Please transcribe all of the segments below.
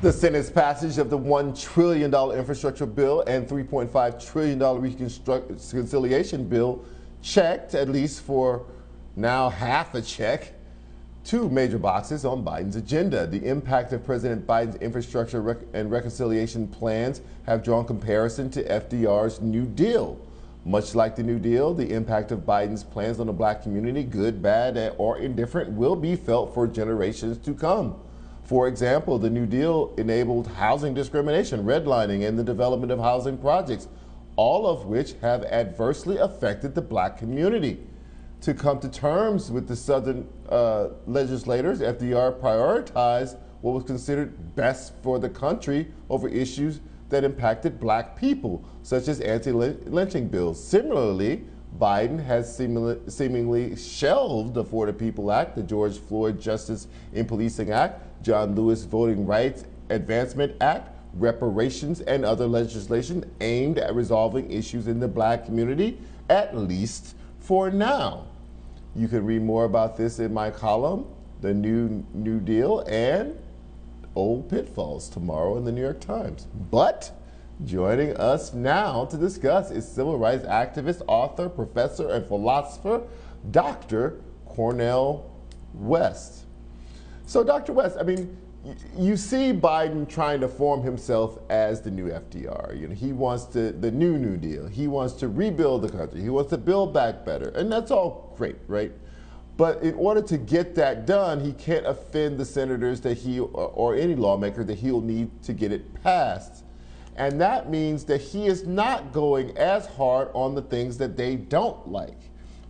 The Senate's passage of the $1 trillion infrastructure bill and $3.5 trillion reconciliation bill checked, at least for now half a check, two major boxes on Biden's agenda. The impact of President Biden's infrastructure and reconciliation plans have drawn comparison to FDR's New Deal. Much like the New Deal, the impact of Biden's plans on the black community, good, bad, or indifferent, will be felt for generations to come. For example, the New Deal enabled housing discrimination, redlining, and the development of housing projects, all of which have adversely affected the black community. To come to terms with the Southern legislators, FDR prioritized what was considered best for the country over issues that impacted black people, such as anti-lynching bills. Similarly, Biden has seemingly shelved the For the People Act, the George Floyd Justice in Policing Act, John Lewis Voting Rights Advancement Act, reparations, and other legislation aimed at resolving issues in the black community, at least for now. You can read more about this in my column, The New Deal and Old Pitfalls, tomorrow in the New York Times. But joining us now to discuss is civil rights activist, author, professor, and philosopher, Dr. Cornel West. So, Dr. West, I mean, you see Biden trying to form himself as the new FDR. You know, he wants the New Deal. He wants to rebuild the country. He wants to build back better, and that's all great, right? But in order to get that done, he can't offend the senators that or any lawmaker that he'll need to get it passed. And that means that he is not going as hard on the things that they don't like,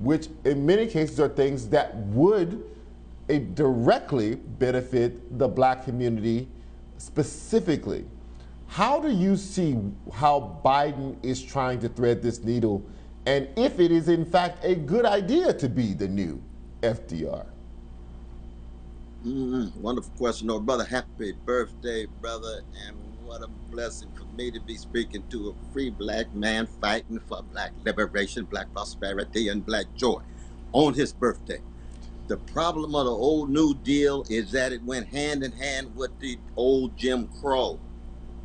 which in many cases are things that would directly benefit the black community specifically. How do you see how Biden is trying to thread this needle, and if it is in fact a good idea to be the new FDR? Wonderful question. Oh, brother, happy birthday, brother, and what a blessing for me to be speaking to a free black man fighting for black liberation, black prosperity, and black joy on his birthday. The problem of the old New Deal is that it went hand in hand with the old Jim Crow.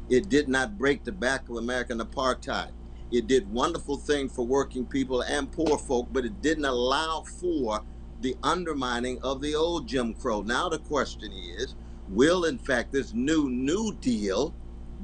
It did not break the back of American apartheid. It did wonderful things for working people and poor folk, but it didn't allow for the undermining of the old Jim Crow. Now the question is, will in fact this New Deal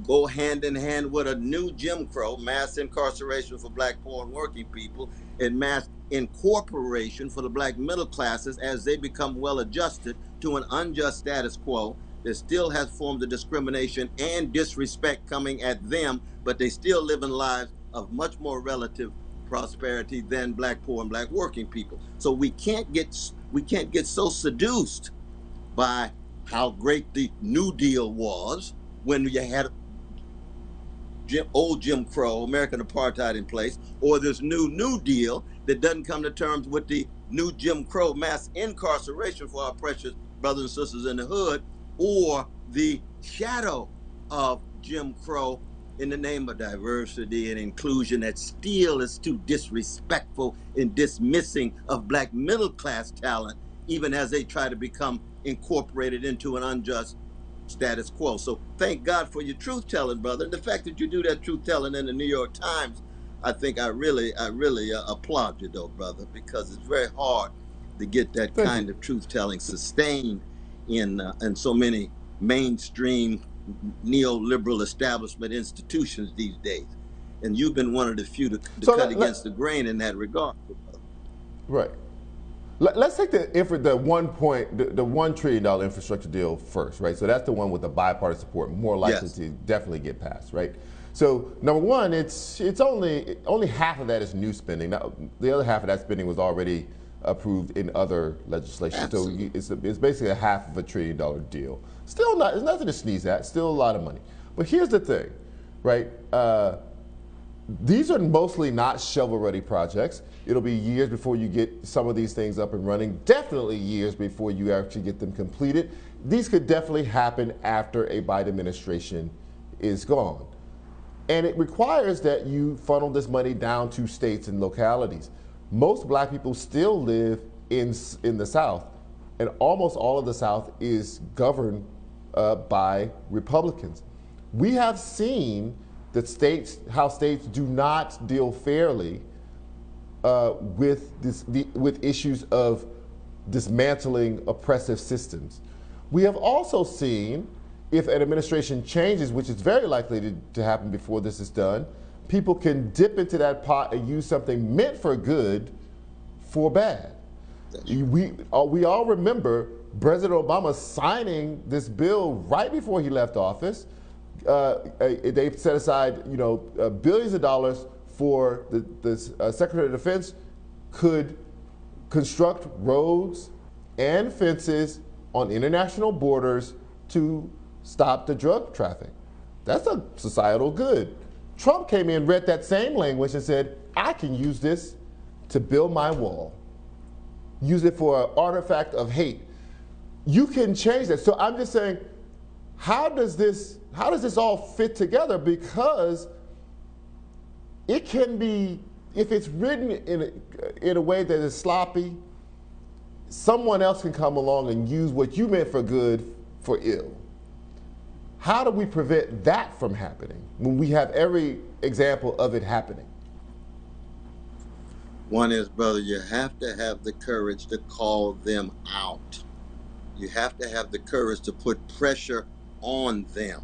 go hand in hand with a new Jim Crow, mass incarceration for black, poor, and working people, and mass incorporation for the black middle classes as they become well adjusted to an unjust status quo that still has forms of discrimination and disrespect coming at them, but they still live in lives of much more relative prosperity than black, poor, and black working people. So we can't get so seduced by how great the New Deal was when you had old Jim Crow, American apartheid in place, or this New Deal that doesn't come to terms with the new Jim Crow, mass incarceration for our precious brothers and sisters in the hood, or the shadow of Jim Crow in the name of diversity and inclusion that still is too disrespectful in dismissing of black middle class talent, even as they try to become incorporated into an unjust status quo. So thank God for your truth telling, brother. And the fact that you do that truth telling in the New York Times, I think I really applaud you though, brother, because it's very hard to get that kind of truth telling sustained in so many mainstream neoliberal establishment institutions these days. And you've been one of the few to cut against the grain in that regard. Right. Let's take the $1 trillion infrastructure deal first, right? So that's the one with the bipartisan support, more likely to definitely get passed, right? So number one, it's only half of that is new spending. Now, the other half of that spending was already approved in other legislation. Absolutely. So it's basically a $500 billion deal. Still not, it's nothing to sneeze at. Still a lot of money. But here's the thing, right? These are mostly not shovel-ready projects. It'll be years before you get some of these things up and running, definitely years before you actually get them completed. These could definitely happen after a Biden administration is gone. And it requires that you funnel this money down to states and localities. Most black people still live in the South, and almost all of the South is governed by Republicans. We have seen that how states do not deal fairly with issues of dismantling oppressive systems. We have also seen, if an administration changes, which is very likely to happen before this is done, people can dip into that pot and use something meant for good for bad. We all remember President Obama signing this bill right before he left office. They set aside, billions of dollars for the Secretary of Defense could construct roads and fences on international borders to stop the drug traffic. That's a societal good. Trump came in, read that same language and said, I can use this to build my wall. Use it for an artifact of hate. You can change that. So I'm just saying, how does this all fit together? Because it can be, if it's written in a way that is sloppy, someone else can come along and use what you meant for good for ill. How do we prevent that from happening when we have every example of it happening? One is, brother, you have to have the courage to call them out. You have to have the courage to put pressure on them.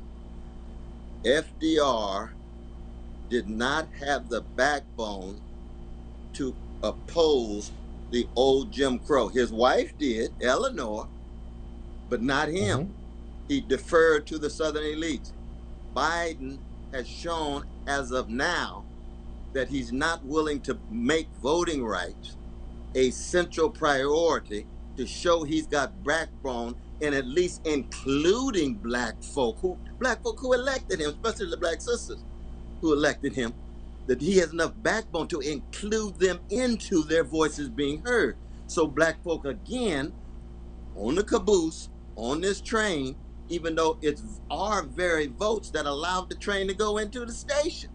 FDR did not have the backbone to oppose the old Jim Crow. His wife did, Eleanor, but not him. Mm-hmm. He deferred to the Southern elites. Biden has shown as of now that he's not willing to make voting rights a central priority to show he's got backbone in at least including black folk who elected him, especially the black sisters who elected him, that he has enough backbone to include them into their voices being heard. So black folk, again, on the caboose, on this train, even though it's our very votes that allowed the train to go into the station.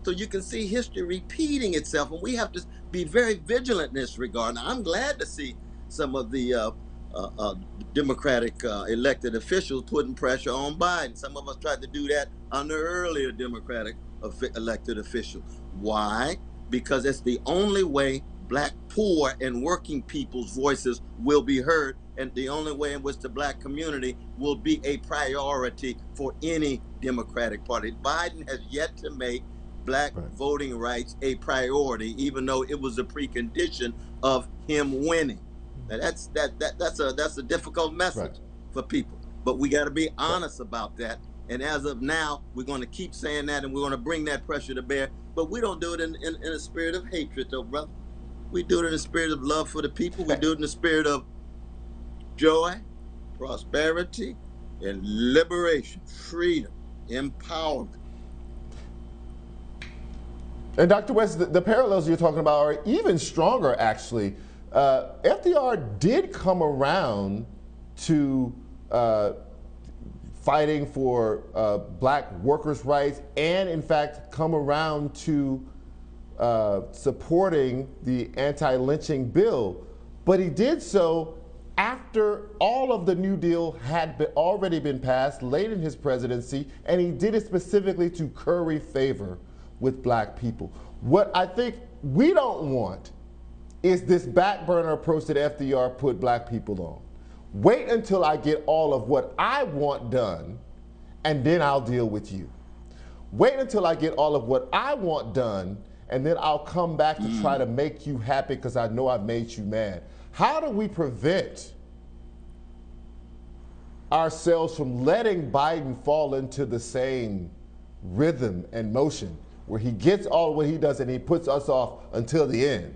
So you can see history repeating itself, and we have to be very vigilant in this regard. Now, I'm glad to see some of the Democratic elected officials putting pressure on Biden. Some of us tried to do that under earlier Democratic elected officials. Why? Because it's the only way black, poor, and working people's voices will be heard, and the only way in which the black community will be a priority for any Democratic Party. Biden has yet to make black voting rights a priority, even though it was a precondition of him winning. Now that's a difficult message for people, but we got to be honest about that. And as of now, we're going to keep saying that, and we're going to bring that pressure to bear. But we don't do it in a spirit of hatred, though, brother. We do it in a spirit of love for the people. We do it in the spirit of joy, prosperity, and liberation, freedom, empowerment. And Dr. West, the parallels you're talking about are even stronger, actually. FDR did come around to fighting for black workers' rights and, in fact, come around to supporting the anti-lynching bill. But he did so after all of the New Deal had already been passed late in his presidency, and he did it specifically to curry favor with black people. What I think we don't want is this back burner approach that FDR put black people on. Wait until I get all of what I want done, and then I'll deal with you. Wait until I get all of what I want done, and then I'll come back to try to make you happy because I know I've made you mad. How do we prevent ourselves from letting Biden fall into the same rhythm and motion where he gets all of what he does and he puts us off until the end?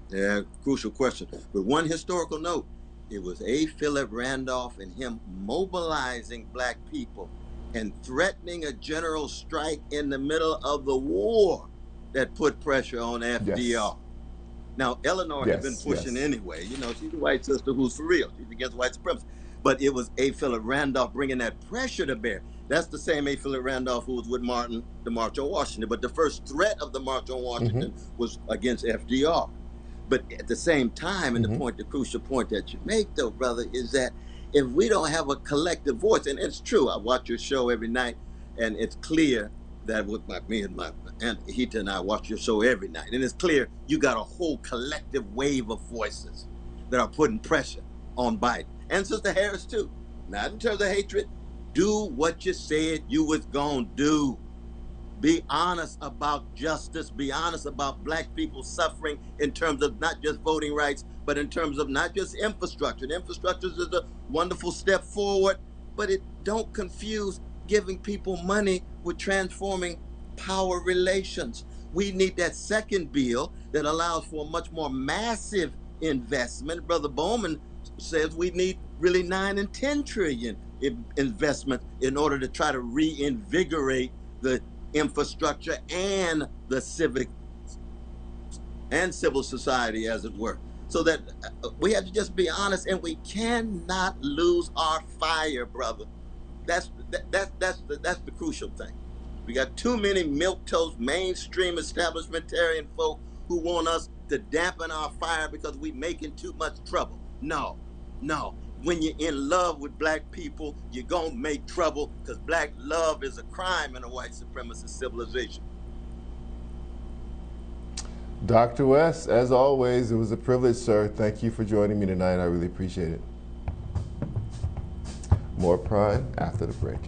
Yeah, crucial question. But one historical note, it was A. Philip Randolph and him mobilizing black people and threatening a general strike in the middle of the war that put pressure on FDR. Yes. Now, Eleanor had been pushing anyway. You know, she's a white sister who's for real. She's against white supremacy. But it was A. Philip Randolph bringing that pressure to bear. That's the same A. Philip Randolph who was with Martin, the March on Washington. But the first threat of the March on Washington was against FDR. But at the same time, and the crucial point that you make, though, brother, is that if we don't have a collective voice, and it's true, I watch your show every night, and it's clear that with me and my Aunt Hita and I watch your show every night, and it's clear you got a whole collective wave of voices that are putting pressure on Biden and Sister Harris too. Not in terms of hatred. Do what you said you was gonna do. Be honest about justice. Be honest about black people suffering in terms of not just voting rights, but in terms of not just infrastructure. And infrastructure is a wonderful step forward, but it don't confuse giving people money with transforming power relations. We need that second bill that allows for a much more massive investment. Brother Bowman says we need really 9 and 10 trillion investment in order to try to reinvigorate the infrastructure and the civic and civil society, as it were. So that we have to just be honest, and we cannot lose our fire, brother. That's the crucial thing. We got too many milquetoast, mainstream establishmentarian folk who want us to dampen our fire because we making too much trouble. No, no. When you're in love with black people, you're gonna make trouble because black love is a crime in a white supremacist civilization. Dr. West, as always, it was a privilege, sir. Thank you for joining me tonight. I really appreciate it. More Prime after the break.